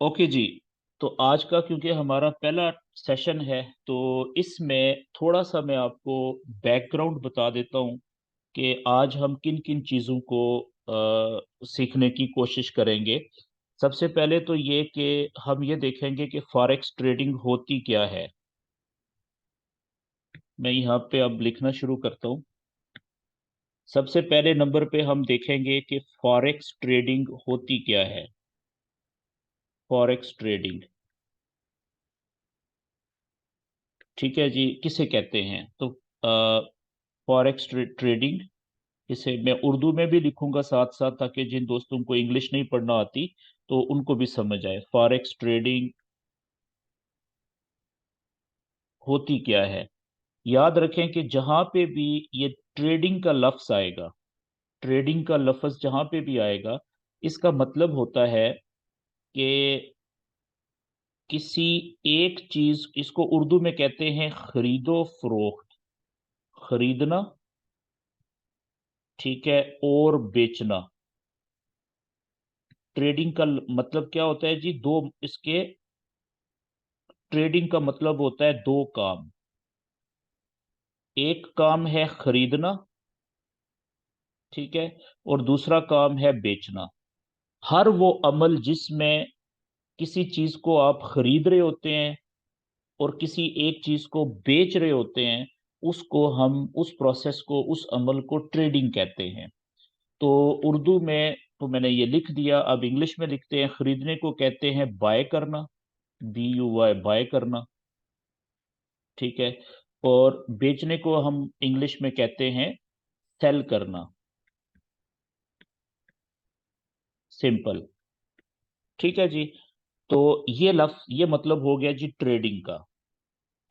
Okay जी। तो आज का क्योंकि हमारा पहला सेशन है, तो इसमें थोड़ा सा मैं आपको बैकग्राउंड बता देता हूँ कि आज हम किन किन चीज़ों को सीखने की कोशिश करेंगे। सबसे पहले तो ये कि हम ये देखेंगे कि फॉरेक्स ट्रेडिंग होती क्या है। मैं यहाँ पे अब लिखना शुरू करता हूँ। सबसे पहले नंबर पे हम देखेंगे कि फॉरेक्स ट्रेडिंग होती क्या है। फॉरेक्स ट्रेडिंग, ठीक है जी, किसे कहते हैं? तो फॉरेक्स ट्रेडिंग, इसे मैं उर्दू में भी लिखूंगा साथ साथ, ताकि जिन दोस्तों को इंग्लिश नहीं पढ़ना आती तो उनको भी समझ आए। फॉरेक्स ट्रेडिंग होती क्या है। याद रखें कि जहां पे भी ये ट्रेडिंग का लफ्ज आएगा, ट्रेडिंग का लफ्ज जहां पे भी आएगा, इसका मतलब होता है कि किसी एक चीज, इसको उर्दू में कहते हैं खरीदो फरोख्त, खरीदना, ठीक है, और बेचना। ट्रेडिंग का मतलब क्या होता है जी? दो इसके, ट्रेडिंग का मतलब होता है दो काम। एक काम है खरीदना, ठीक है, और दूसरा काम है बेचना। हर वो अमल जिसमें किसी चीज को आप खरीद रहे होते हैं और किसी एक चीज को बेच रहे होते हैं, उसको हम, उस प्रोसेस को, उस अमल को ट्रेडिंग कहते हैं। तो उर्दू में तो मैंने ये लिख दिया, अब इंग्लिश में लिखते हैं। खरीदने को कहते हैं बाय करना, BUY, बाय करना, ठीक है। और बेचने को हम इंग्लिश में कहते हैं सेल करना, सिंपल, ठीक है जी। तो ये मतलब हो गया जी ट्रेडिंग का।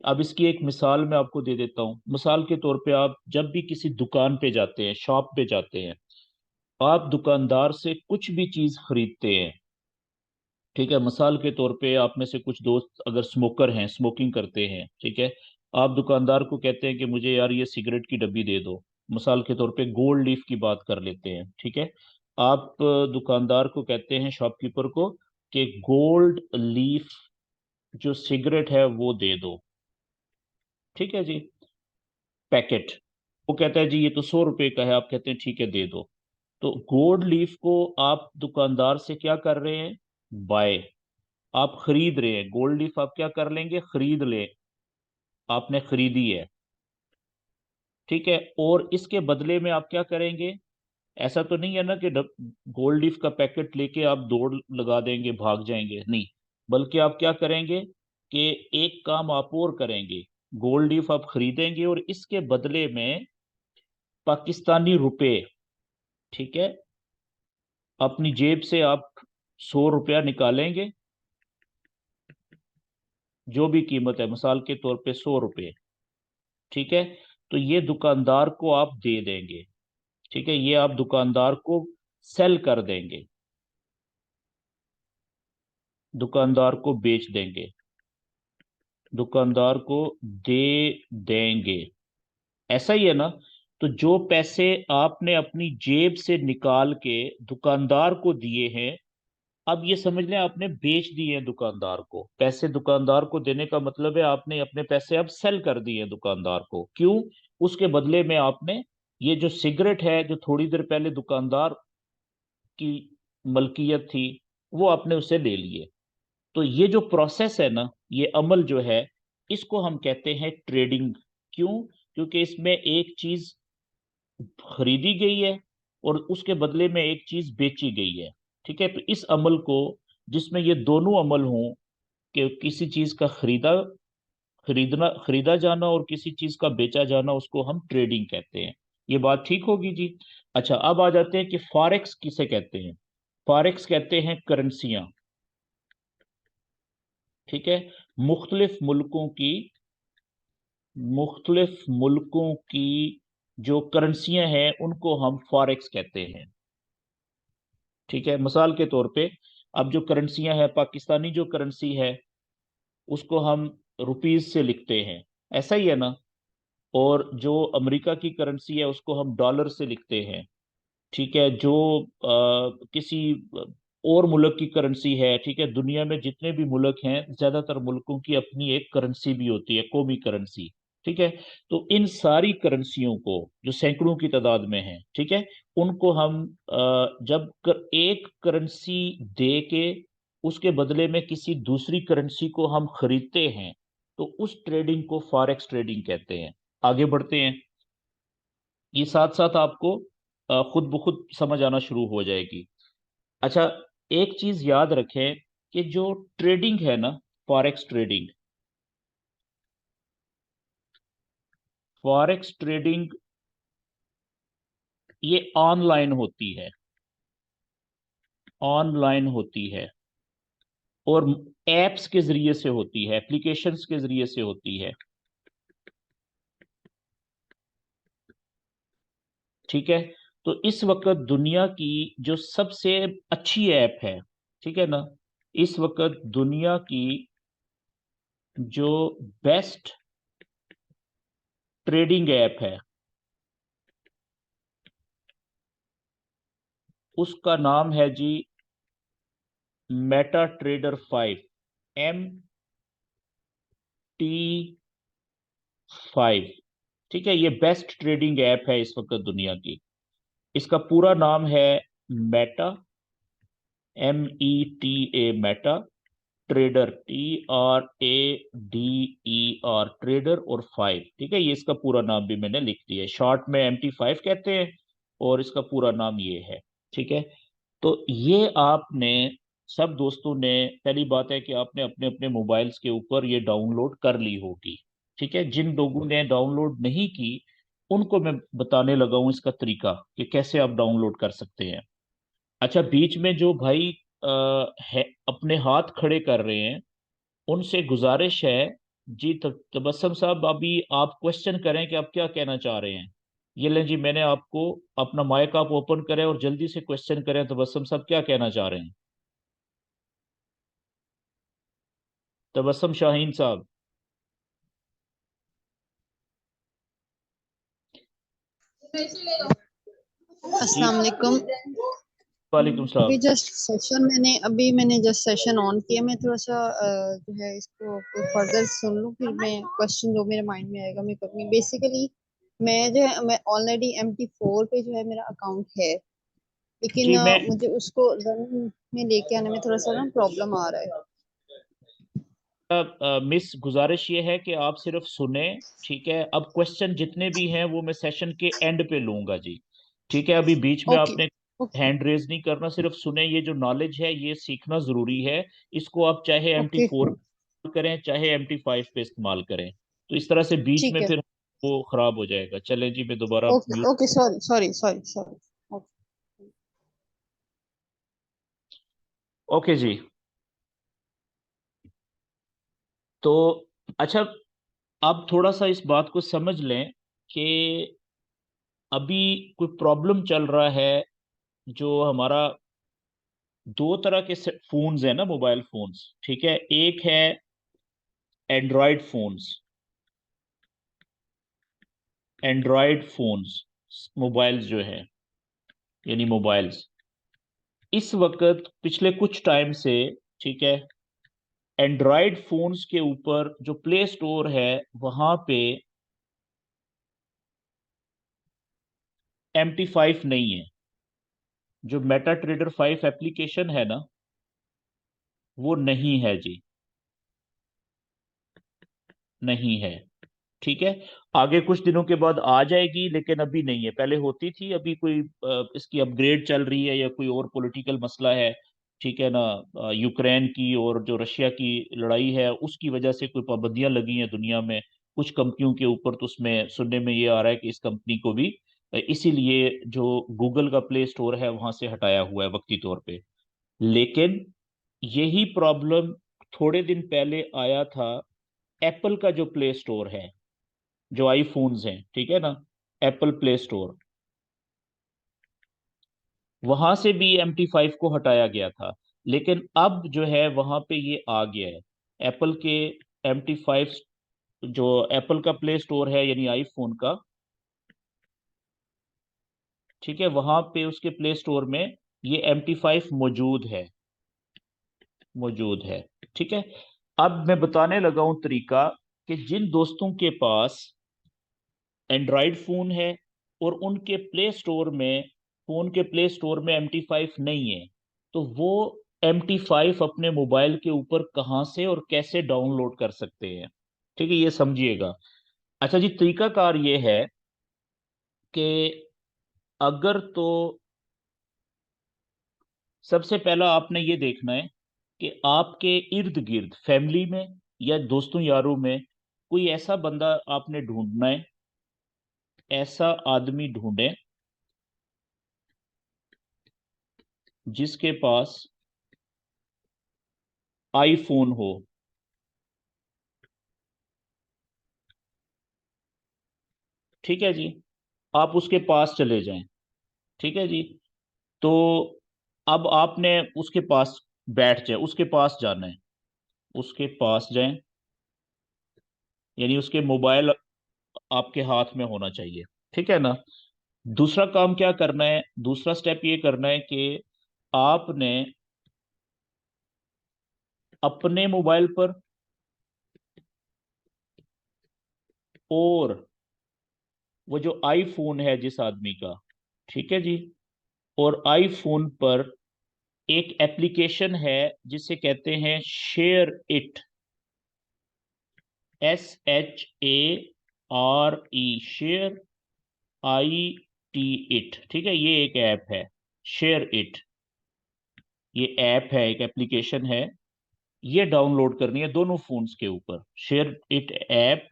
अब इसकी एक मिसाल मैं आपको दे देता हूँ। मिसाल के तौर पे, आप जब भी किसी दुकान पे जाते हैं, शॉप पे जाते हैं, आप दुकानदार से कुछ भी चीज खरीदते हैं, ठीक है। मिसाल के तौर पे, आप में से कुछ दोस्त अगर स्मोकर हैं, स्मोकिंग करते हैं, ठीक है, आप दुकानदार को कहते हैं कि मुझे यार ये सिगरेट की डब्बी दे दो। मिसाल के तौर पे गोल्ड लीफ की बात कर लेते हैं, ठीक है। आप दुकानदार को कहते हैं, शॉपकीपर को, कि गोल्ड लीफ जो सिगरेट है वो दे दो, ठीक है जी, पैकेट। वो कहता है जी ये तो 100 रुपए का है। आप कहते हैं ठीक है दे दो। तो गोल्ड लीफ को आप दुकानदार से क्या कर रहे हैं? बाय, आप खरीद रहे हैं। गोल्ड लीफ आप क्या कर लेंगे? खरीद ले, आपने खरीदी है, ठीक है। और इसके बदले में आप क्या करेंगे? ऐसा तो नहीं है ना कि गोल्ड लीफ का पैकेट लेके आप दौड़ लगा देंगे, भाग जाएंगे, नहीं। बल्कि आप क्या करेंगे कि एक काम आप और करेंगे। गोल्ड लीफ आप खरीदेंगे और इसके बदले में पाकिस्तानी रुपए, ठीक है, अपनी जेब से आप 100 रुपया निकालेंगे, जो भी कीमत है, मिसाल के तौर पे 100 रुपये, ठीक है। तो ये दुकानदार को आप दे देंगे, ठीक है, ये आप दुकानदार को सेल कर देंगे, दुकानदार को बेच देंगे, दुकानदार को दे देंगे। ऐसा ही है ना? तो जो पैसे आपने अपनी जेब से निकाल के दुकानदार को दिए हैं, अब ये समझ लें आपने बेच दिए हैं दुकानदार को। पैसे दुकानदार को देने का मतलब है आपने अपने पैसे अब सेल कर दिए हैं दुकानदार को। क्यों? उसके बदले में आपने ये जो सिगरेट है, जो थोड़ी देर पहले दुकानदार की मलकियत थी, वो आपने उससे ले लिए। तो ये जो प्रोसेस है ना, ये अमल जो है, इसको हम कहते हैं ट्रेडिंग। क्यों? क्योंकि इसमें एक चीज खरीदी गई है और उसके बदले में एक चीज बेची गई है, ठीक है। तो इस अमल को, जिसमें ये दोनों अमल हों, कि किसी चीज का खरीदा जाना और किसी चीज का बेचा जाना, उसको हम ट्रेडिंग कहते हैं। ये बात ठीक होगी जी। अच्छा, अब आ जाते हैं कि फॉरेक्स किसे कहते हैं। फॉरेक्स कहते हैं करेंसियां, ठीक है। मुख्तलिफ मुल्कों की, मुख्तलिफ मुल्कों की जो करेंसियां हैं, उनको हम फॉरेक्स कहते हैं, ठीक है। मिसाल के तौर पे, अब जो करेंसियां हैं, पाकिस्तानी जो करेंसी है, उसको हम रुपीज से लिखते हैं, ऐसा ही है ना? और जो अमेरिका की करेंसी है, उसको हम डॉलर से लिखते हैं, ठीक है। जो किसी और मुल्क की करेंसी है, ठीक है। दुनिया में जितने भी मुल्क हैं, ज्यादातर मुल्कों की अपनी एक करेंसी भी होती है, कौमी करेंसी, ठीक है। तो इन सारी करेंसियों को, जो सैकड़ों की तादाद में है, ठीक है, उनको हम जब एक करेंसी दे के उसके बदले में किसी दूसरी करेंसी को हम खरीदते हैं, तो उस ट्रेडिंग को फॉरेक्स ट्रेडिंग कहते हैं। आगे बढ़ते हैं, ये साथ साथ आपको खुद ब खुद समझ आना शुरू हो जाएगी। अच्छा, एक चीज याद रखें कि जो ट्रेडिंग है ना, फॉरेक्स ट्रेडिंग, फॉरेक्स ट्रेडिंग ये ऑनलाइन होती है, ऑनलाइन होती है, और एप्स के जरिए से होती है, एप्लीकेशंस के जरिए से होती है, ठीक है। तो इस वक्त दुनिया की जो सबसे अच्छी ऐप है, ठीक है ना, इस वक्त दुनिया की जो बेस्ट ट्रेडिंग ऐप है, उसका नाम है जी मेटा ट्रेडर 5, MT5, ठीक है। ये बेस्ट ट्रेडिंग ऐप है इस वक्त दुनिया की। इसका पूरा नाम है Meta, META, Meta trader, TRADER, trader और 5, ठीक है। ये इसका पूरा नाम भी मैंने लिख दिया है, शॉर्ट में MT5 कहते हैं, और इसका पूरा नाम ये है, ठीक है। तो ये आपने सब दोस्तों ने, पहली बात है कि आपने अपने अपने मोबाइल्स के ऊपर ये डाउनलोड कर ली होगी, ठीक है। जिन लोगों ने डाउनलोड नहीं की, उनको मैं बताने लगा हूं इसका तरीका कि कैसे आप डाउनलोड कर सकते हैं। अच्छा, बीच में जो भाई है अपने हाथ खड़े कर रहे हैं, उनसे गुजारिश है जी, तबस्सुम साहब, अभी आप क्वेश्चन करें कि आप क्या कहना चाह रहे हैं। ये लें जी, मैंने आपको अपना माइक आप ओपन करें और जल्दी से क्वेश्चन करें, तबस्सुम साहब क्या कहना चाह रहे हैं। तबस्सुम शाहीन साहब। जी, अस्सलाम वालेकुम। वालेकुम अभी सलाम। जस्ट सेशन मैंने जस्ट सेशन ऑन किया। मैं थोड़ा सा जो है इसको फर्दर सुन लूँ, फिर मैं क्वेश्चन जो मेरे माइंड में आएगा मैं करूँगी। बेसिकली मैं ऑलरेडी MT4 पे जो है मेरा अकाउंट है, लेकिन जी, मैं मुझे उसको रनिंग में लेके आने में थोड़ा सा ना प्रॉब्लम आ रहा है। मिस, गुजारिश ये है कि आप सिर्फ सुने, ठीक है। अब क्वेश्चन जितने भी हैं वो मैं सेशन के एंड पे लूंगा जी, ठीक है। अभी बीच में ओके आपने ओके हैंड रेज नहीं करना, सिर्फ सुने। ये जो नॉलेज है ये सीखना जरूरी है। इसको आप चाहे ओके MT4 करें, चाहे MT5 पे इस्तेमाल करें, तो इस तरह से बीच ठीक में है। फिर वो खराब हो जाएगा। चलें जी, मैं दोबारा okay mute. Okay, sorry sorry sorry sorry. Okay जी। तो अच्छा, अब थोड़ा सा इस बात को समझ लें कि अभी कोई प्रॉब्लम चल रहा है। जो हमारा दो तरह के फोन्स हैं ना, मोबाइल फोन्स, ठीक है। एक है Android phones, Android phones, mobiles जो है, यानी मोबाइल्स, इस वक्त पिछले कुछ टाइम से, ठीक है, एंड्रॉयड फोन्स के ऊपर जो प्ले स्टोर है, वहां पे MT5 नहीं है। जो मेटा ट्रेडर 5 एप्लीकेशन है ना, वो नहीं है जी, नहीं है, ठीक है। आगे कुछ दिनों के बाद आ जाएगी, लेकिन अभी नहीं है। पहले होती थी, अभी कोई इसकी अपग्रेड चल रही है या कोई और पॉलिटिकल मसला है, ठीक है ना। यूक्रेन की और जो रशिया की लड़ाई है, उसकी वजह से कोई पाबंदियां लगी हैं दुनिया में कुछ कंपनियों के ऊपर। तो उसमें सुनने में ये आ रहा है कि इस कंपनी को भी इसीलिए जो गूगल का प्ले स्टोर है वहां से हटाया हुआ है वक्ती तौर पे। लेकिन यही प्रॉब्लम थोड़े दिन पहले आया था एप्पल का जो प्ले स्टोर है, जो आईफोन्स हैं, ठीक है ना, एप्पल प्ले स्टोर, वहां से भी MT5 को हटाया गया था। लेकिन अब जो है वहां पे ये आ गया है, एप्पल के MT5, जो एप्पल का प्ले स्टोर है यानी आईफोन का, ठीक है, वहां पे उसके प्ले स्टोर में ये MT5 मौजूद है। मौजूद है। ठीक है, अब मैं बताने लगा हूं तरीका कि जिन दोस्तों के पास एंड्रॉयड फोन है और उनके प्ले स्टोर में, फोन के प्ले स्टोर में MT5 नहीं है, तो वो MT5 अपने मोबाइल के ऊपर कहाँ से और कैसे डाउनलोड कर सकते हैं। ठीक है, ये समझिएगा। अच्छा जी, तरीकाकार ये है कि अगर तो सबसे पहला आपने ये देखना है कि आपके इर्द गिर्द फैमिली में या दोस्तों यारों में कोई ऐसा बंदा आपने ढूंढना है, ऐसा आदमी ढूंढे जिसके पास आईफोन हो। ठीक है जी, आप उसके पास चले जाएं। ठीक है जी, तो अब आपने उसके पास बैठ जाए, उसके पास जाना है, उसके पास जाएं, यानी उसके मोबाइल आपके हाथ में होना चाहिए। ठीक है ना। दूसरा काम क्या करना है, दूसरा स्टेप ये करना है कि आपने अपने मोबाइल पर और वो जो आईफोन है जिस आदमी का, ठीक है जी, और आईफोन पर एक एप्लीकेशन है जिसे कहते हैं share it, SHARE, share, IT, it. ठीक है, ये एक ऐप है, शेयर इट। ये ऐप है, एक एप्लीकेशन है, ये डाउनलोड करनी है दोनों फोन्स के ऊपर। शेयर इट ऐप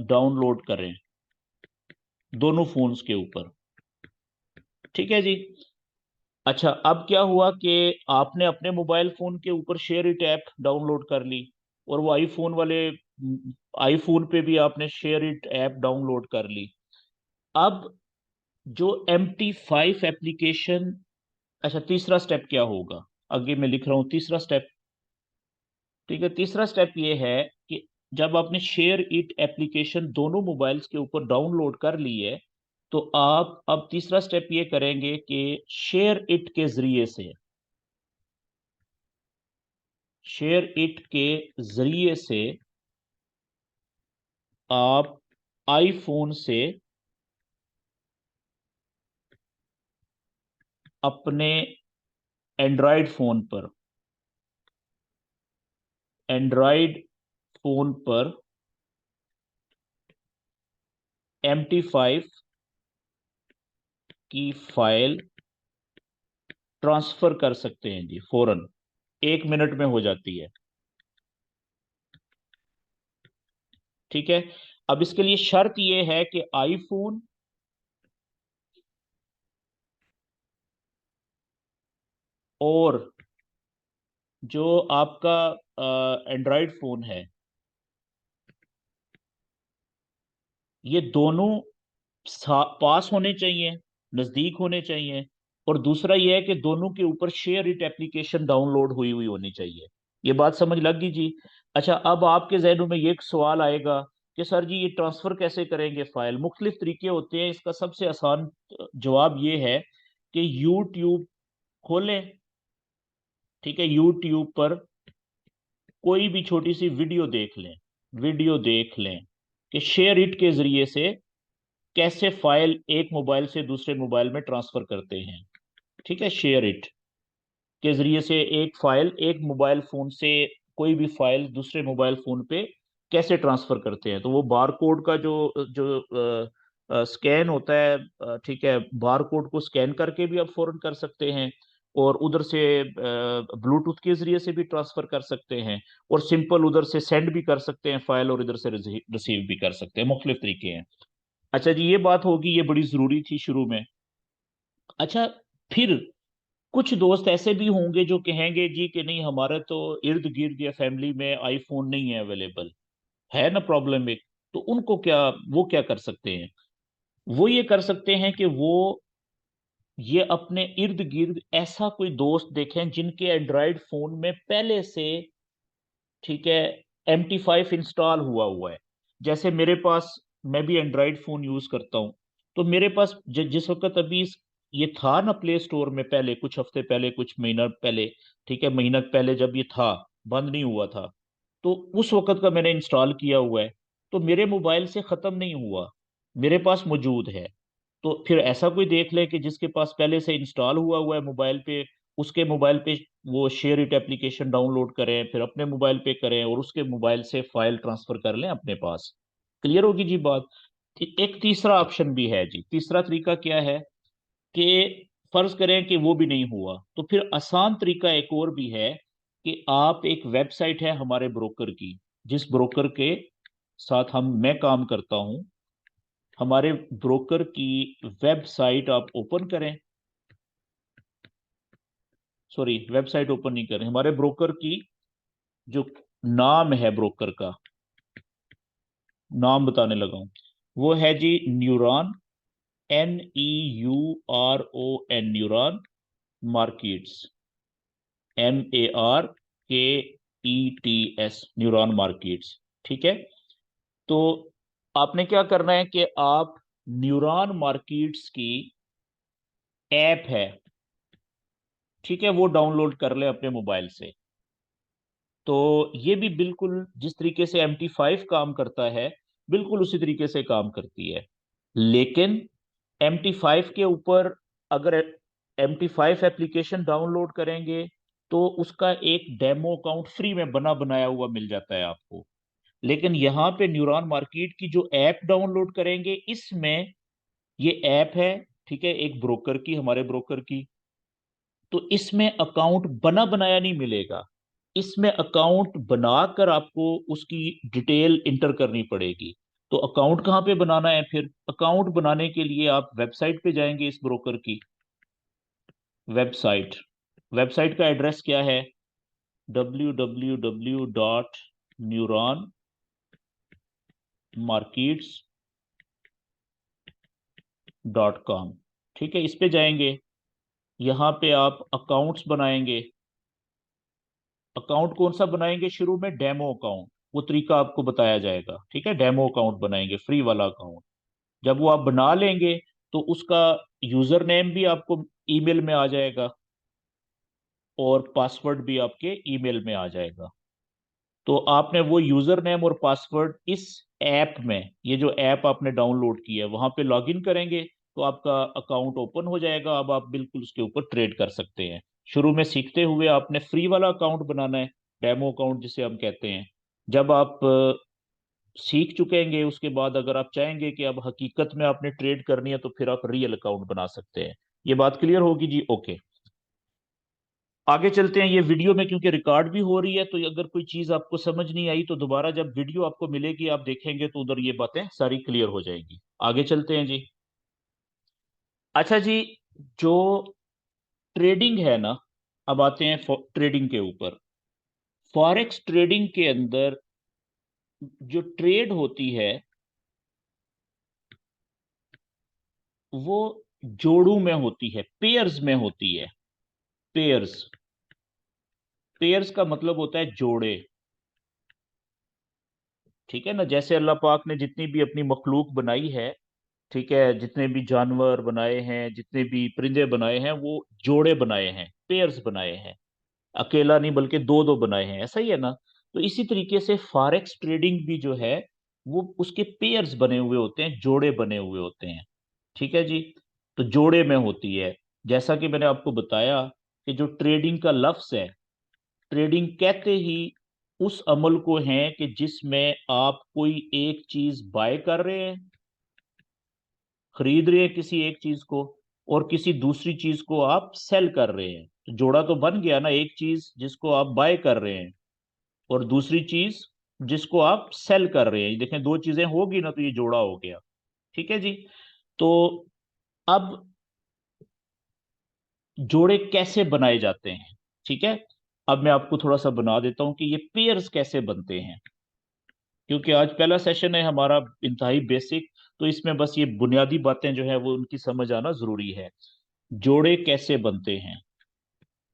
डाउनलोड करें दोनों फोन्स के ऊपर। ठीक है जी। अच्छा, अब क्या हुआ कि आपने अपने मोबाइल फोन के ऊपर शेयर इट ऐप डाउनलोड कर ली, और वो आईफोन वाले आईफोन पे भी आपने शेयर इट ऐप डाउनलोड कर ली। अब जो MT5 एप्लीकेशन, अच्छा तीसरा स्टेप क्या होगा, आगे मैं लिख रहा हूं तीसरा स्टेप। ठीक है, तीसरा स्टेप ये है कि जब आपने शेयर इट एप्लीकेशन दोनों मोबाइल्स के ऊपर डाउनलोड कर ली है, तो आप अब तीसरा स्टेप ये करेंगे कि शेयर इट के जरिए से, शेयर इट के जरिए से आप आईफोन से अपने एंड्रॉयड फोन पर, एंड्रॉयड फोन पर MT5 की फाइल ट्रांसफर कर सकते हैं जी, फौरन 1 मिनट में हो जाती है। ठीक है, अब इसके लिए शर्त यह है कि आईफोन और जो आपका एंड्रॉयड फोन है, ये दोनों पास होने चाहिए, नजदीक होने चाहिए, और दूसरा यह है कि दोनों के ऊपर शेयर इट एप्लीकेशन डाउनलोड हुई हुई होनी चाहिए। ये बात समझ लग गई जी। अच्छा, अब आपके जहनों में ये एक सवाल आएगा कि सर जी ये ट्रांसफर कैसे करेंगे फाइल। मुख्तलिफ तरीके होते हैं, इसका सबसे आसान जवाब ये है कि यूट्यूब खोलें। ठीक है, यूट्यूब पर कोई भी छोटी सी वीडियो देख लें, वीडियो देख लें कि शेयर इट के जरिए से कैसे फाइल एक मोबाइल से दूसरे मोबाइल में ट्रांसफर करते हैं। ठीक है, शेयर इट के जरिए से एक फाइल, एक मोबाइल फोन से कोई भी फाइल दूसरे मोबाइल फोन पे कैसे ट्रांसफर करते हैं। तो वो बार कोड का जो जो स्कैन होता है, ठीक है, बार कोड को स्कैन करके भी आप फौरन कर सकते हैं, और उधर से ब्लूटूथ के जरिए से भी ट्रांसफर कर सकते हैं, और सिंपल उधर से सेंड भी कर सकते हैं फाइल, और इधर से रिसीव भी कर सकते हैं। मुख्तलिफ तरीके हैं। अच्छा जी, ये बात होगी, ये बड़ी जरूरी थी शुरू में। अच्छा, फिर कुछ दोस्त ऐसे भी होंगे जो कहेंगे जी कि नहीं, हमारे तो इर्द गिर्द या फैमिली में आईफोन नहीं है अवेलेबल, है ना प्रॉब्लम एक। तो उनको क्या, वो क्या कर सकते हैं, वो ये कर सकते हैं कि वो ये अपने इर्द गिर्द ऐसा कोई दोस्त देखें जिनके एंड्रॉयड फोन में पहले से, ठीक है, MT5 इंस्टॉल हुआ हुआ है। जैसे मेरे पास, मैं भी एंड्रॉयड फोन यूज करता हूँ, तो मेरे पास जिस वक्त अभी ये था ना प्ले स्टोर में पहले, कुछ हफ्ते पहले, कुछ महीना पहले, ठीक है, महीना पहले जब ये था, बंद नहीं हुआ था, तो उस वक्त का मैंने इंस्टॉल किया हुआ है। तो मेरे मोबाइल से खत्म नहीं हुआ, मेरे पास मौजूद है। तो फिर ऐसा कोई देख ले कि जिसके पास पहले से इंस्टॉल हुआ हुआ है मोबाइल पे, उसके मोबाइल पे वो शेयर इट एप्लीकेशन डाउनलोड करें, फिर अपने मोबाइल पे करें और उसके मोबाइल से फाइल ट्रांसफर कर लें अपने पास। क्लियर होगी जी बात। एक तीसरा ऑप्शन भी है जी, तीसरा तरीका क्या है कि फर्ज करें कि वो भी नहीं हुआ, तो फिर आसान तरीका एक और भी है कि आप, एक वेबसाइट है हमारे ब्रोकर की, जिस ब्रोकर के साथ मैं काम करता हूं, हमारे ब्रोकर की वेबसाइट आप ओपन करें, सॉरी वेबसाइट ओपन नहीं करें, हमारे ब्रोकर की जो नाम है ब्रोकर का, नाम बताने लगा हूं, वो है जी neuron, NEURON, Neuron Markets, MARKETS, Neuron Markets. ठीक है। तो आपने क्या करना है कि आप न्यूरॉन मार्केट्स की ऐप है, ठीक है, वो डाउनलोड कर ले अपने मोबाइल से। तो ये भी बिल्कुल जिस तरीके से MT5 काम करता है, बिल्कुल उसी तरीके से काम करती है। लेकिन MT5 के ऊपर अगर MT5 एप्लीकेशन डाउनलोड करेंगे तो उसका एक डेमो अकाउंट फ्री में बना बनाया हुआ मिल जाता है आपको। लेकिन यहाँ पे न्यूरॉन मार्केट की जो ऐप डाउनलोड करेंगे, इसमें ये ऐप है, ठीक है, एक ब्रोकर की, हमारे ब्रोकर की, तो इसमें अकाउंट बना बनाया नहीं मिलेगा। इसमें अकाउंट बनाकर आपको उसकी डिटेल इंटर करनी पड़ेगी। तो अकाउंट कहाँ पे बनाना है? फिर अकाउंट बनाने के लिए आप वेबसाइट पे जाएंगे, इस ब्रोकर की वेबसाइट, वेबसाइट का एड्रेस क्या है? www.neuronmarkets.com। ठीक है, इस पे जाएंगे, यहाँ पे आप अकाउंट्स बनाएंगे। अकाउंट कौन सा बनाएंगे? शुरू में डेमो अकाउंट, वो तरीका आपको बताया जाएगा, ठीक है, डेमो अकाउंट बनाएंगे, फ्री वाला अकाउंट। जब वो आप बना लेंगे तो उसका यूजर नेम भी आपको ईमेल में आ जाएगा और पासवर्ड भी आपके ईमेल में आ जाएगा। तो आपने वो यूजर नेम और पासवर्ड इस ऐप में, ये जो ऐप आपने डाउनलोड की है वहां पे लॉगिन करेंगे तो आपका अकाउंट ओपन हो जाएगा। अब आप बिल्कुल उसके ऊपर ट्रेड कर सकते हैं। शुरू में सीखते हुए आपने फ्री वाला अकाउंट बनाना है, डेमो अकाउंट जिसे हम कहते हैं। जब आप सीख चुकेंगे, उसके बाद अगर आप चाहेंगे कि अब हकीकत में आपने ट्रेड करनी है तो फिर आप रियल अकाउंट बना सकते हैं। ये बात क्लियर होगी जी? ओके, आगे चलते हैं। ये वीडियो में क्योंकि रिकॉर्ड भी हो रही है, तो अगर कोई चीज आपको समझ नहीं आई तो दोबारा जब वीडियो आपको मिलेगी आप देखेंगे तो उधर ये बातें सारी क्लियर हो जाएगी। आगे चलते हैं जी। अच्छा जी, जो ट्रेडिंग है ना, अब आते हैं ट्रेडिंग के ऊपर। फॉरेक्स ट्रेडिंग के अंदर जो ट्रेड होती है वो जोड़ों में होती है, पेयर्स में होती है। पेयर्स, पेयर्स का मतलब होता है जोड़े, ठीक है ना। जैसे अल्लाह पाक ने जितनी भी अपनी मखलूक बनाई है, ठीक है, जितने भी जानवर बनाए हैं, जितने भी परिंदे बनाए हैं, वो जोड़े बनाए हैं, पेयर्स बनाए हैं, अकेला नहीं बल्कि दो दो बनाए हैं, ऐसा ही है ना। तो इसी तरीके से फॉरेक्स ट्रेडिंग भी जो है वो उसके पेयर्स बने हुए होते हैं, जोड़े बने हुए होते हैं, ठीक है जी। तो जोड़े में होती है। जैसा कि मैंने आपको बताया कि जो ट्रेडिंग का लफ्ज है, ट्रेडिंग कहते ही उस अमल को है कि जिसमें आप कोई एक चीज बाय कर रहे हैं, खरीद रहे हैं किसी एक चीज को, और किसी दूसरी चीज को आप सेल कर रहे हैं। तो जोड़ा तो बन गया ना, एक चीज जिसको आप बाय कर रहे हैं और दूसरी चीज जिसको आप सेल कर रहे हैं। देखें, दो चीजें होगी ना तो ये जोड़ा हो गया, ठीक है जी। तो अब जोड़े कैसे बनाए जाते हैं, ठीक है, अब मैं आपको थोड़ा सा बना देता हूं कि ये पेयर्स कैसे बनते हैं। क्योंकि आज पहला सेशन है हमारा, इंतहाई बेसिक, तो इसमें बस ये बुनियादी बातें जो है वो उनकी समझ आना जरूरी है। जोड़े कैसे बनते हैं?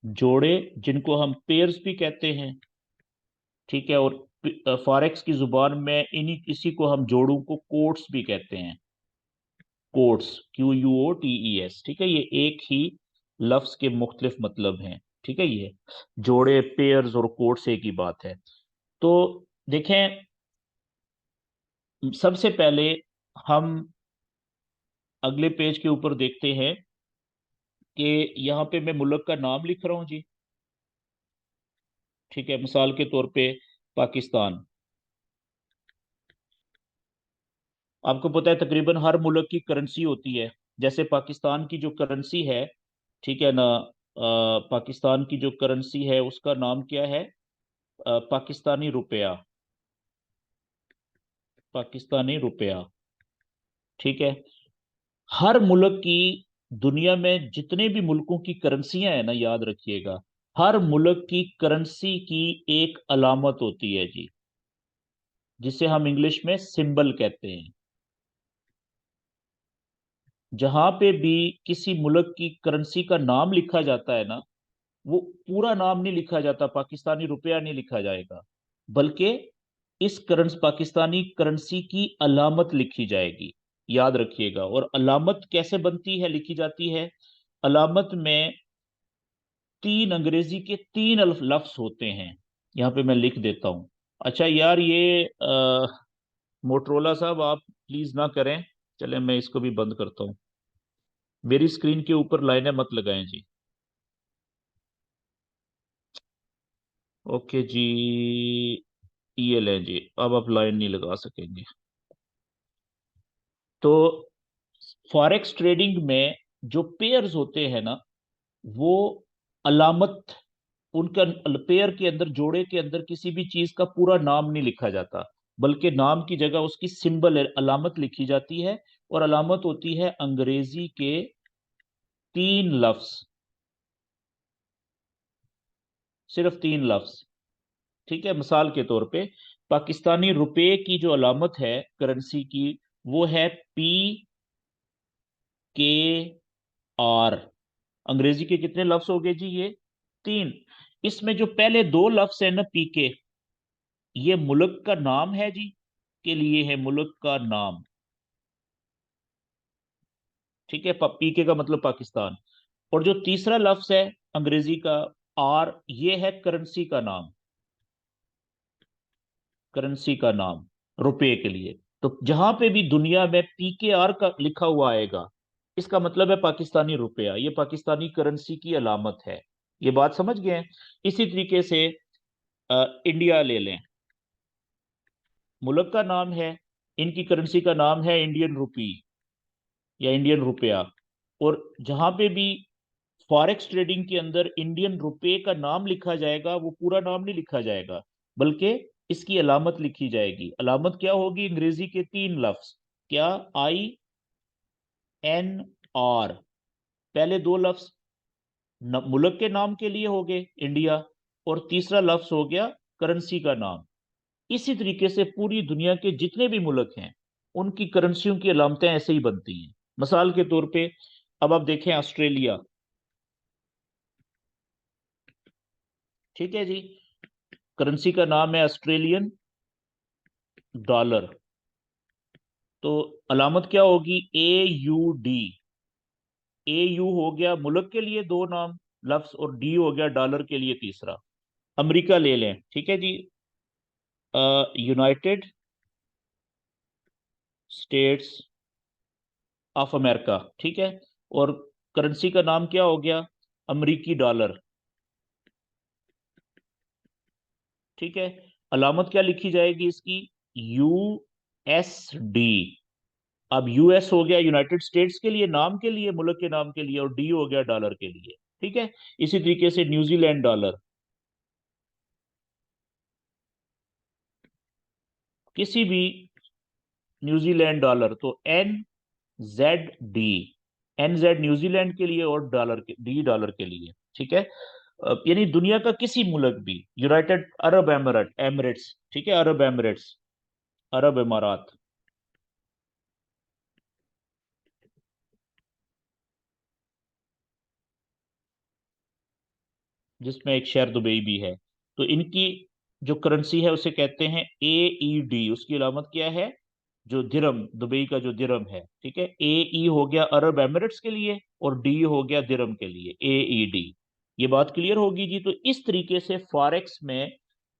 जोड़े जिनको हम पेयर्स भी कहते हैं, ठीक है, और फॉरेक्स की जुबान में इन्हीं इसी को हम जोड़ों को कोट्स भी कहते हैं। कोट्स, QUOTES, ठीक है, ये एक ही लफ्ज के मुख्तलिफ मतलब हैं, ठीक है। ये जोड़े, पेयर्स और कोट्स एक ही बात है। तो देखें, सबसे पहले हम अगले पेज के ऊपर देखते हैं कि यहाँ पे मैं मुल्क का नाम लिख रहा हूँ जी, ठीक है। मिसाल के तौर पे पाकिस्तान। आपको पता है तकरीबन हर मुल्क की करेंसी होती है। जैसे पाकिस्तान की जो करेंसी है, ठीक है ना, पाकिस्तान की जो करेंसी है उसका नाम क्या है? पाकिस्तानी रुपया, पाकिस्तानी रुपया, ठीक है। हर मुल्क की, दुनिया में जितने भी मुल्कों की करेंसियां हैं ना, याद रखिएगा, हर मुल्क की करेंसी की एक अलामत होती है जी, जिसे हम इंग्लिश में सिंबल कहते हैं। जहां पे भी किसी मुल्क की करेंसी का नाम लिखा जाता है ना, वो पूरा नाम नहीं लिखा जाता, पाकिस्तानी रुपया नहीं लिखा जाएगा, बल्कि इस पाकिस्तानी करेंसी की अलामत लिखी जाएगी। याद रखिएगा। और अलामत कैसे बनती है, लिखी जाती है? अलामत में तीन, अंग्रेजी के तीन लफ्ज होते हैं। यहाँ पे मैं लिख देता हूँ। अच्छा यार, ये मोटरोला साहब, आप प्लीज ना करें। चले, मैं इसको भी बंद करता हूँ। मेरी स्क्रीन के ऊपर लाइनें मत लगाएं जी। ओके जी, ये लें जी, अब आप लाइन नहीं लगा सकेंगे। तो फॉरेक्स ट्रेडिंग में जो पेयर्स होते हैं ना, वो अलामत, उनका पेयर के अंदर, जोड़े के अंदर किसी भी चीज का पूरा नाम नहीं लिखा जाता, बल्कि नाम की जगह उसकी सिंबल, अलामत लिखी जाती है। और अलामत होती है अंग्रेजी के तीन लफ्ज, सिर्फ तीन लफ्ज, ठीक है। मिसाल के तौर पे पाकिस्तानी रुपए की जो अलामत है करेंसी की, वो है PKR। अंग्रेजी के कितने लफ्ज हो गए जी? ये तीन। इसमें जो पहले दो लफ्ज है ना, PK, ये मुल्क का नाम है जी, के लिए है मुल्क का नाम, ठीक है। PK का मतलब पाकिस्तान। और जो तीसरा लफ्ज है अंग्रेजी का, R, ये है करेंसी का नाम, करेंसी का नाम, रुपए के लिए। तो जहां पे भी दुनिया में PKR का लिखा हुआ आएगा, इसका मतलब है पाकिस्तानी रुपया, ये पाकिस्तानी करेंसी की अलामत है। ये बात समझ गए हैं? इसी तरीके से इंडिया ले लें, मुल्क का नाम है, इनकी करेंसी का नाम है इंडियन रुपी या इंडियन रुपया। और जहां पे भी फॉरेक्स ट्रेडिंग के अंदर इंडियन रुपए का नाम लिखा जाएगा, वो पूरा नाम नहीं लिखा जाएगा, बल्कि इसकी अलामत लिखी जाएगी। अलामत क्या होगी? अंग्रेजी के तीन लफ्ज, क्या? INR। पहले दो लफ्ज मुल्क के नाम के लिए हो गए, इंडिया, और तीसरा लफ्ज हो गया करेंसी का नाम। इसी तरीके से पूरी दुनिया के जितने भी मुल्क हैं, उनकी करेंसियों की अलामतें ऐसे ही बनती हैं। मिसाल के तौर पे अब आप देखें ऑस्ट्रेलिया, ठीक है जी, करेंसी का नाम है ऑस्ट्रेलियन डॉलर। तो अलामत क्या होगी? AUD। AU हो गया मुल्क के लिए दो नाम लफ्ज, और D हो गया डॉलर के लिए तीसरा। अमेरिका ले लें, ठीक है जी, यूनाइटेड स्टेट्स ऑफ अमेरिका, ठीक है। और करेंसी का नाम क्या हो गया? अमेरिकी डॉलर, ठीक है। अलामत क्या लिखी जाएगी इसकी? USD। अब US हो गया यूनाइटेड स्टेट्स के लिए, नाम के लिए, मुल्क के नाम के लिए, और D हो गया डॉलर के लिए, ठीक है। इसी तरीके से न्यूजीलैंड डॉलर, किसी भी न्यूजीलैंड डॉलर, तो NZD। NZ न्यूजीलैंड के लिए और डॉलर के, D डॉलर के लिए, ठीक है। यानी दुनिया का किसी मुल्क भी, यूनाइटेड अरब एमिरेट्स, ठीक है, अरब एमिरेट्स, अरब इमारात, जिसमें एक शहर दुबई भी है, तो इनकी जो करेंसी है उसे कहते हैं AED। उसकी अलामत क्या है? जो दिरम, दुबई का जो दिरम है, ठीक है, ए ई हो गया अरब एमिरेट्स के लिए, और डी हो गया दिरम के लिए, ए ई डी। ये बात क्लियर होगी जी। तो इस तरीके से फॉरेक्स में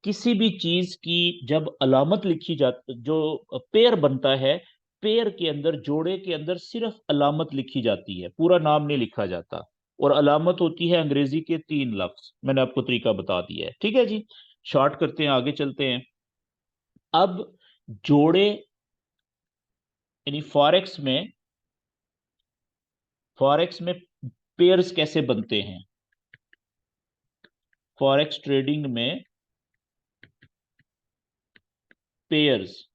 किसी भी चीज की जब अलामत लिखी जाती, जो पेयर बनता है, पेयर के अंदर, जोड़े के अंदर सिर्फ अलामत लिखी जाती है, पूरा नाम नहीं लिखा जाता। और अलामत होती है अंग्रेजी के 3 लफ्ज, मैंने आपको तरीका बता दिया है, ठीक है जी। शॉर्ट करते हैं, आगे चलते हैं। अब जोड़े, यानी फॉरेक्स में पेयर्स कैसे बनते हैं, फॉरेक्स ट्रेडिंग में पेयर्स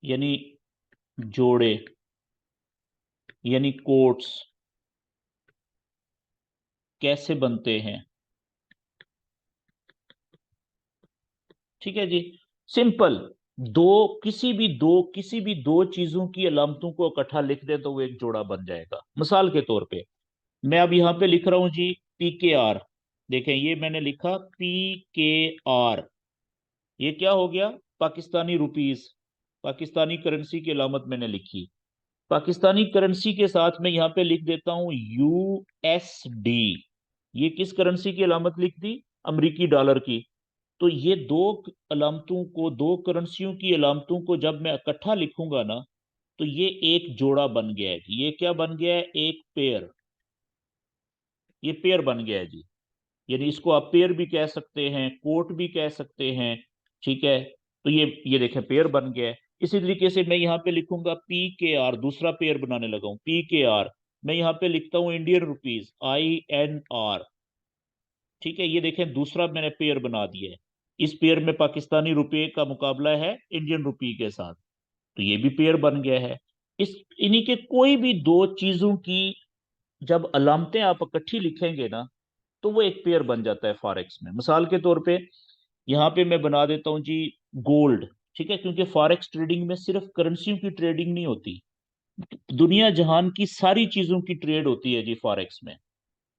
यानी जोड़े, यानी कोट्स कैसे बनते हैं, ठीक है जी। सिंपल, किसी भी दो चीजों की अलामतों को इकट्ठा लिख दे तो वो एक जोड़ा बन जाएगा। मिसाल के तौर पे मैं अब यहाँ पे लिख रहा हूं जी पी के आर। देखें, ये मैंने लिखा पी के आर, ये क्या हो गया, पाकिस्तानी रुपीस, पाकिस्तानी करेंसी की अलामत मैंने लिखी। पाकिस्तानी करेंसी के साथ मैं यहाँ पे लिख देता हूं यूएसडी। ये किस करेंसी की अलामत लिख दी, अमेरिकी डॉलर की। तो ये दो करेंसियों की अलामतों को जब मैं इकट्ठा लिखूंगा ना, तो ये एक जोड़ा बन गया है। ये क्या बन गया है, एक पेयर। ये पेयर बन गया है जी। यानी इसको आप पेयर भी कह सकते हैं, कोट भी कह सकते हैं, ठीक है। तो ये देखें पेयर बन गया है। इसी तरीके से मैं यहाँ पे लिखूंगा पी के आर, दूसरा पेयर बनाने लगा हूँ पी के आर। मैं यहाँ पे लिखता हूँ इंडियन रुपीज, INR, ठीक है। ये देखें दूसरा मैंने पेयर बना दिया है। इस पेयर में पाकिस्तानी रुपए का मुकाबला है इंडियन रुपी के साथ, तो ये भी पेयर बन गया है। इस इन्हीं के कोई भी दो चीजों की जब अलामतें आप इकट्ठी लिखेंगे ना, तो वो एक पेयर बन जाता है फॉरेक्स में। मिसाल के तौर पे यहाँ पे मैं बना देता हूँ जी गोल्ड, ठीक है, क्योंकि फॉरेक्स ट्रेडिंग में सिर्फ करेंसियों की ट्रेडिंग नहीं होती, दुनिया जहान की सारी चीजों की ट्रेड होती है जी फॉरेक्स में,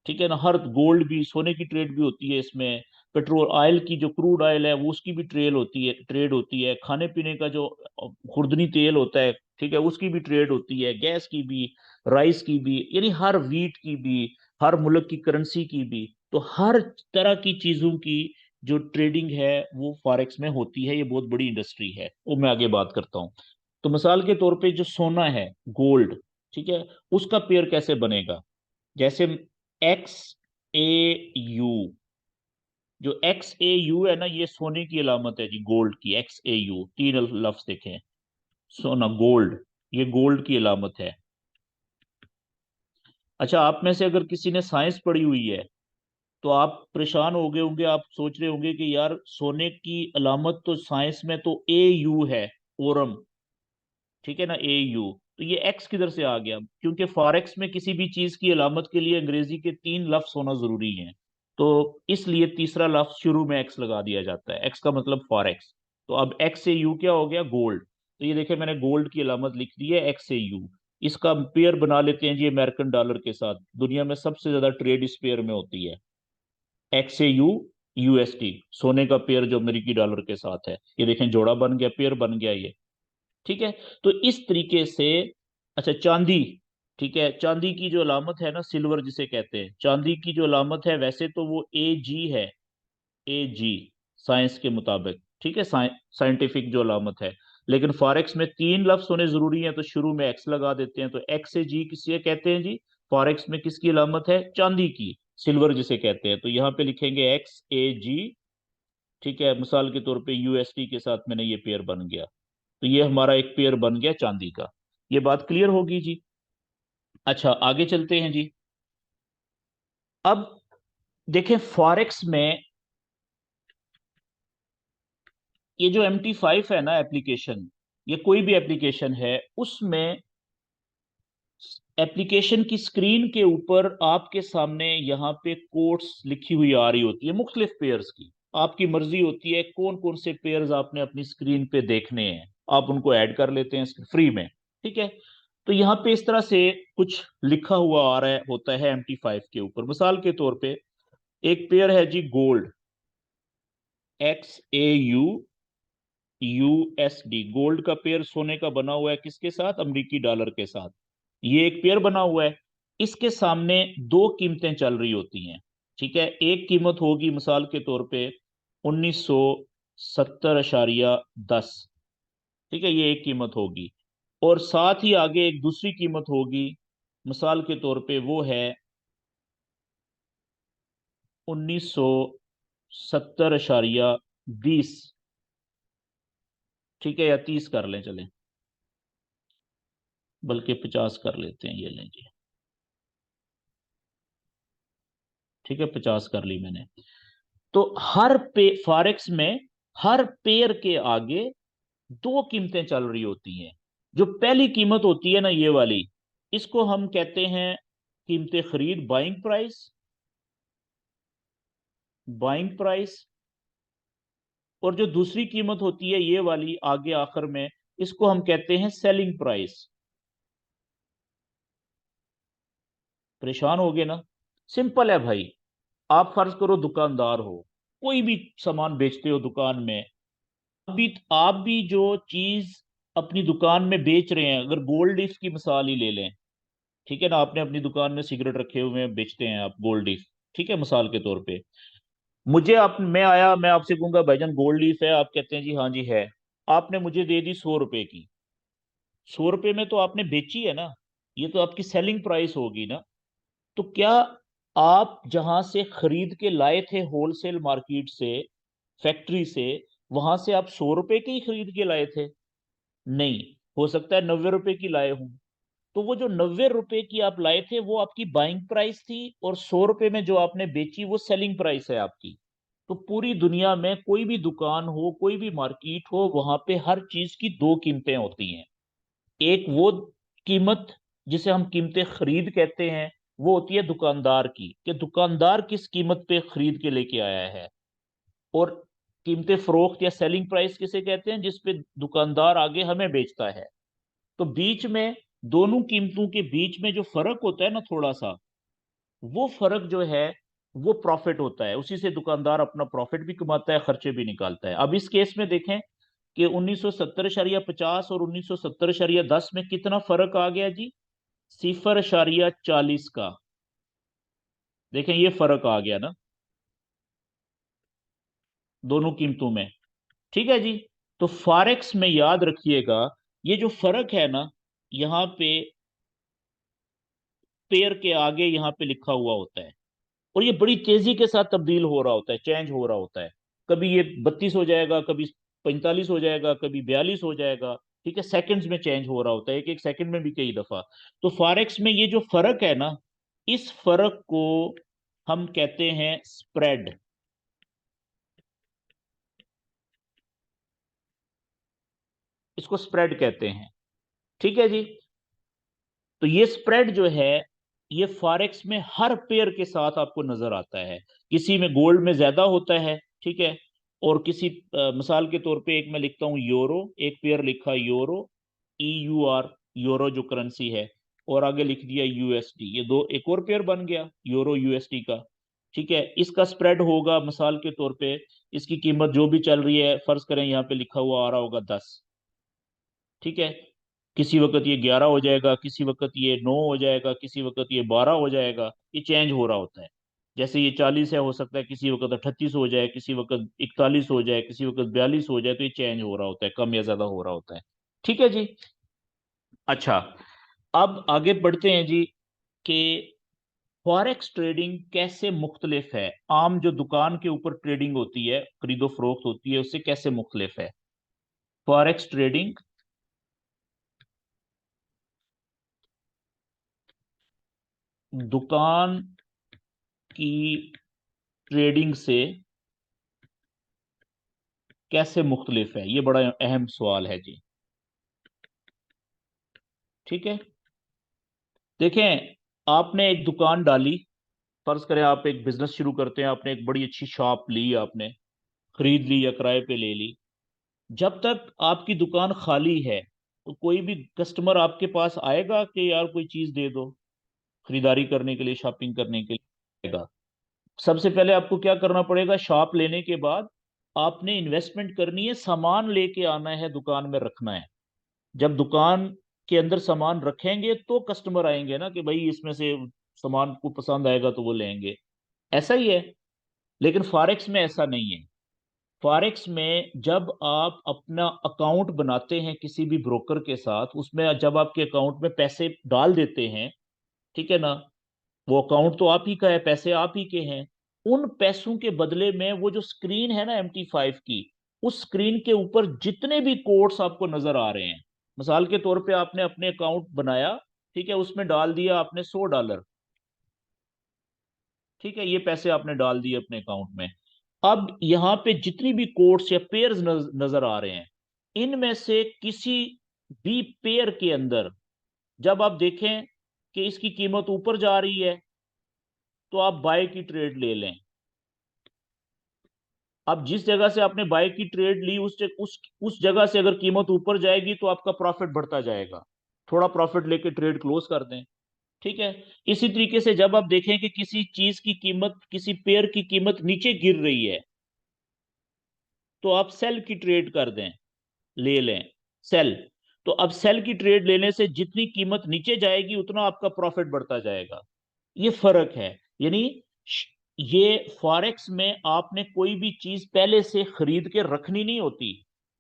ठीक है ना। हर गोल्ड भी, सोने की ट्रेड भी होती है इसमें, पेट्रोल ऑयल की जो क्रूड ऑयल है वो उसकी भी ट्रेड होती है, खाने पीने का जो खुर्दनी तेल होता है, ठीक है, उसकी भी ट्रेड होती है, गैस की भी, राइस की भी, यानी हर वीट की भी, हर मुल्क की करेंसी की भी। तो हर तरह की चीजों की जो ट्रेडिंग है वो फॉरेक्स में होती है। ये बहुत बड़ी इंडस्ट्री है, वो मैं आगे बात करता हूँ। तो मिसाल के तौर पे जो सोना है, गोल्ड, ठीक है, उसका पेयर कैसे बनेगा। जैसे XAU, जो XAU है ना, ये सोने की अलामत है जी, गोल्ड की। XAU 3 लफ्ज देखें, सोना, गोल्ड, ये गोल्ड की अलामत है। अच्छा, आप में से अगर किसी ने साइंस पढ़ी हुई है तो आप परेशान हो गए होंगे, आप सोच रहे होंगे कि यार सोने की अलामत तो साइंस में तो AU है, ओरम, ठीक है ना, AU। तो ये एक्स किधर से आ गया, क्योंकि फॉरेक्स में किसी भी चीज की अलामत के लिए अंग्रेजी के 3 लफ्ज होना जरूरी है। तो इसलिए तीसरा लफ्ज शुरू में एक्स लगा दिया जाता है, एक्स का मतलब फॉरेक्स। तो अब एक्स से यू क्या हो गया, गोल्ड। तो ये देखिए मैंने गोल्ड की अलामत लिख दी है एक्स से यू। इसका पेयर बना लेते हैं जी अमेरिकन डॉलर के साथ, दुनिया में सबसे ज्यादा ट्रेड इस पेयर में होती है, एक्स से यू USD, सोने का पेयर जो अमेरिकी डॉलर के साथ है। ये देखें जोड़ा बन गया, पेयर बन गया ये, ठीक है। तो इस तरीके से, अच्छा चांदी, ठीक है, चांदी की जो अलामत है ना, सिल्वर जिसे कहते हैं, चांदी की जो अलामत है वैसे तो वो AG है, AG, साइंस के मुताबिक, ठीक है, साइंटिफिक जो अलामत है। लेकिन फॉरेक्स में 3 लफ्ज होने जरूरी हैं, तो शुरू में एक्स लगा देते हैं। तो एक्स से जी किसे कहते हैं जी, फॉरेक्स में किसकी अलामत है, चांदी की, सिल्वर जिसे कहते हैं। तो यहाँ पे लिखेंगे XAG, ठीक है। मिसाल के तौर पे USD के साथ मैंने ये पेयर बन गया, तो ये हमारा एक पेयर बन गया चांदी का। ये बात क्लियर होगी जी। अच्छा, आगे चलते हैं जी। अब देखें फॉरेक्स में ये जो MT5 है ना एप्लीकेशन, ये कोई भी एप्लीकेशन है, उसमें एप्लीकेशन की स्क्रीन के ऊपर आपके सामने यहाँ पे कोट्स लिखी हुई आ रही होती है मुख्तलिफ पेयर्स की। आपकी मर्जी होती है कौन कौन से पेयर्स आपने अपनी स्क्रीन पे देखने हैं, आप उनको ऐड कर लेते हैं फ्री में, ठीक है। तो यहाँ पे इस तरह से कुछ लिखा हुआ आ रहा है, होता है MT5 के ऊपर। मिसाल के तौर पे एक पेयर है जी गोल्ड, XAU, USD, गोल्ड का पेयर सोने का बना हुआ है किसके साथ? अमेरिकी डॉलर के साथ। ये एक पेयर बना हुआ है, इसके सामने दो कीमतें चल रही होती हैं। ठीक है, एक कीमत होगी मिसाल के तौर पे 1970.10। ठीक है, ये एक कीमत होगी, और साथ ही आगे एक दूसरी कीमत होगी, मिसाल के तौर पे वो है 1970.20। ठीक है, या 30 कर लें, चलें, बल्कि 50 कर लेते हैं, ये लें जी। ठीक है, 50 कर ली मैंने। तो हर पे फॉरेक्स में हर पेयर के आगे दो कीमतें चल रही होती हैं। जो पहली कीमत होती है ना, ये वाली, इसको हम कहते हैं कीमत खरीद, बाइंग प्राइस। Buying price. और जो दूसरी कीमत होती है ये वाली आगे आखिर में, इसको हम कहते हैं सेलिंग प्राइस। परेशान हो गए ना? सिंपल है भाई। आप फर्ज करो दुकानदार हो, कोई भी सामान बेचते हो दुकान में। अभी आप भी जो चीज अपनी दुकान में बेच रहे हैं, अगर गोल्ड लीफ की मिसाल ही ले लें। ठीक है ना, आपने अपनी दुकान में सिगरेट रखे हुए हैं, बेचते हैं आप गोल्ड लीफ। ठीक है, मिसाल के तौर पे मुझे आप मैं आया, मैं आपसे कहूंगा भाईजान गोल्ड लीफ है, आप कहते हैं जी हाँ जी है। आपने मुझे दे दी 100 रुपए की। 100 रुपए में तो आपने बेची है ना, ये तो आपकी सेलिंग प्राइस होगी ना। तो क्या आप जहां से खरीद के लाए थे होलसेल मार्केट से, फैक्ट्री से, वहां से आप 100 रुपए की ही खरीद के लाए थे? नहीं, हो सकता है 90 रुपए की लाए हूं। तो वो जो 90 रुपए की आप लाए थे वो आपकी बाइंग प्राइस थी, और 100 रुपए में जो आपने बेची वो सेलिंग प्राइस है आपकी। तो पूरी दुनिया में कोई भी दुकान हो, कोई भी मार्केट हो, वहां पे हर चीज की दो कीमतें होती हैं। एक वो कीमत जिसे हम कीमतें खरीद कहते हैं, वो होती है दुकानदार की, कि दुकानदार किस कीमत पे खरीद के लेके आया है। और कीमतें फरोख्त या सेलिंग प्राइस किसे कहते हैं? जिस पे दुकानदार आगे हमें बेचता है। तो बीच में, दोनों कीमतों के बीच में जो फर्क होता है ना थोड़ा सा, वो फर्क जो है वो प्रॉफिट होता है। उसी से दुकानदार अपना प्रॉफिट भी कमाता है, खर्चे भी निकालता है। अब इस केस में देखें कि 1970.50 और 1970.10 में कितना फर्क आ गया जी? 0.40 का। देखें, ये फर्क आ गया ना दोनों कीमतों में। ठीक है जी। तो फॉरेक्स में याद रखिएगा, ये जो फर्क है ना, यहाँ पे पेयर के आगे यहाँ पे लिखा हुआ होता है, और ये बड़ी तेजी के साथ तब्दील हो रहा होता है, चेंज हो रहा होता है। कभी ये 32 हो जाएगा, कभी 45 हो जाएगा, कभी 42 हो जाएगा। ठीक है, सेकंड्स में चेंज हो रहा होता है, एक एक सेकंड में भी कई दफा। तो फॉरेक्स में ये जो फर्क है ना, इस फर्क को हम कहते हैं स्प्रेड। इसको स्प्रेड कहते हैं। ठीक है जी। तो ये स्प्रेड जो है, ये फॉरेक्स में हर पेयर के साथ आपको नजर आता है। किसी में गोल्ड में ज्यादा होता है, ठीक है, और किसी मिसाल के तौर पे एक मैं लिखता हूँ यूरो, एक पेयर लिखा यूरो, EUR, यूरो जो करेंसी है, और आगे लिख दिया USD, ये दो एक और पेयर बन गया यूरो USD का। ठीक है, इसका स्प्रेड होगा मिसाल के तौर पे, इसकी कीमत जो भी चल रही है, फर्ज करें यहाँ पे लिखा हुआ आ रहा होगा 10। ठीक है, किसी वक्त ये 11 हो जाएगा, किसी वक्त ये 9 हो जाएगा, किसी वक्त ये 12 हो जाएगा, ये चेंज हो रहा होता है। जैसे ये 40 है, हो सकता है किसी वक्त 38 हो जाए, किसी वक्त 41 हो जाए, किसी वक्त 42 हो जाए, तो ये चेंज हो रहा होता है, कम या ज्यादा हो रहा होता है। ठीक है जी। अच्छा, अब आगे बढ़ते हैं जी, कि फॉरेक्स ट्रेडिंग कैसे मुख्तलिफ है आम जो दुकान के ऊपर ट्रेडिंग होती है, खरीदो फरोख्त होती है, उससे कैसे मुख्तलिफ है फॉरेक्स ट्रेडिंग? दुकान की ट्रेडिंग से कैसे मुख्तलिफ है, ये बड़ा अहम सवाल है जी। ठीक है, देखें, आपने एक दुकान डाली, फर्ज करें आप एक बिजनेस शुरू करते हैं, आपने एक बड़ी अच्छी शॉप ली, आपने खरीद ली या किराए पे ले ली। जब तक आपकी दुकान खाली है, तो कोई भी कस्टमर आपके पास आएगा कि यार कोई चीज दे दो, खरीदारी करने के लिए, शॉपिंग करने के लिए आएगा? सबसे पहले आपको क्या करना पड़ेगा, शॉप लेने के बाद आपने इन्वेस्टमेंट करनी है, सामान लेके आना है, दुकान में रखना है। जब दुकान के अंदर सामान रखेंगे तो कस्टमर आएंगे ना कि भाई इसमें से सामान को पसंद आएगा तो वो लेंगे। ऐसा ही है। लेकिन फॉरेक्स में ऐसा नहीं है। फॉरेक्स में जब आप अपना अकाउंट बनाते हैं किसी भी ब्रोकर के साथ, उसमें जब आपके अकाउंट में पैसे डाल देते हैं, ठीक है ना, वो अकाउंट तो आप ही का है, पैसे आप ही के हैं। उन पैसों के बदले में वो जो स्क्रीन है ना MT5 की, उस स्क्रीन के ऊपर जितने भी कोड्स आपको नजर आ रहे हैं, मिसाल के तौर पे आपने अपने अकाउंट बनाया, ठीक है, उसमें डाल दिया आपने $100, ठीक है, ये पैसे आपने डाल दिए अपने अकाउंट में। अब यहाँ पे जितनी भी कोट्स या पेयर्स नजर आ रहे हैं, इनमें से किसी भी पेयर के अंदर जब आप देखें कि इसकी कीमत ऊपर जा रही है, तो आप बाय की ट्रेड ले लें। अब जिस जगह से आपने बाय की ट्रेड ली, उस जगह से अगर कीमत ऊपर जाएगी तो आपका प्रॉफिट बढ़ता जाएगा। थोड़ा प्रॉफिट लेके ट्रेड क्लोज कर दें। ठीक है। इसी तरीके से जब आप देखें कि किसी चीज की कीमत, किसी पेयर की कीमत नीचे गिर रही है, तो आप सेल की ट्रेड कर दें, ले लें सेल। तो अब सेल की ट्रेड लेने से जितनी कीमत नीचे जाएगी उतना आपका प्रॉफिट बढ़ता जाएगा। ये फर्क है। यानी ये फॉरेक्स में आपने कोई भी चीज पहले से खरीद के रखनी नहीं होती,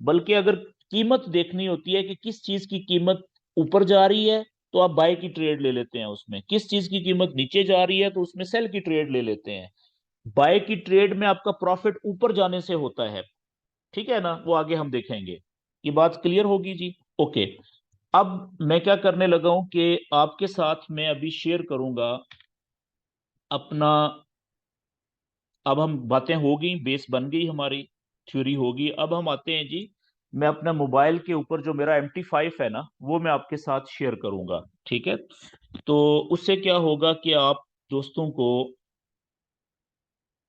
बल्कि अगर कीमत देखनी होती है कि किस चीज की कीमत ऊपर जा रही है तो आप बाय की ट्रेड ले लेते हैं, उसमें किस चीज की कीमत नीचे जा रही है तो उसमें सेल की ट्रेड ले लेते हैं। बाय की ट्रेड में आपका प्रॉफिट ऊपर जाने से होता है, ठीक है ना, वो आगे हम देखेंगे। ये बात क्लियर होगी जी। ओके। अब मैं क्या करने लगा हूं कि आपके साथ मैं अभी शेयर करूंगा अपना। अब हम बातें हो गई, बेस बन गई हमारी, थ्योरी होगी। अब हम आते हैं जी, मैं अपना मोबाइल के ऊपर जो मेरा MT5 है ना, वो मैं आपके साथ शेयर करूंगा, ठीक है। तो उससे क्या होगा कि आप दोस्तों को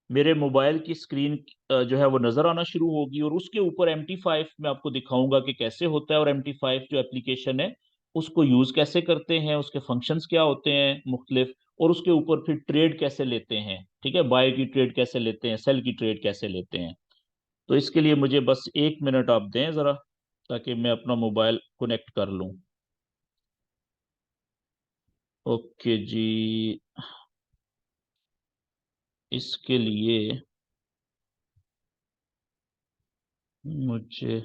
मेरे मोबाइल की स्क्रीन जो है वो नजर आना शुरू होगी, और उसके ऊपर MT5 मैं आपको दिखाऊंगा कि कैसे होता है, और MT5 जो एप्लीकेशन है उसको यूज कैसे करते हैं, उसके फंक्शंस क्या होते हैं मुख्तलिफ, और उसके ऊपर फिर ट्रेड कैसे लेते हैं, ठीक है, बाय की ट्रेड कैसे लेते हैं, सेल की ट्रेड कैसे लेते हैं। तो इसके लिए मुझे बस 1 मिनट आप दें जरा, ताकि मैं अपना मोबाइल कनेक्ट कर लूं। ओके जी। इसके लिए मुझे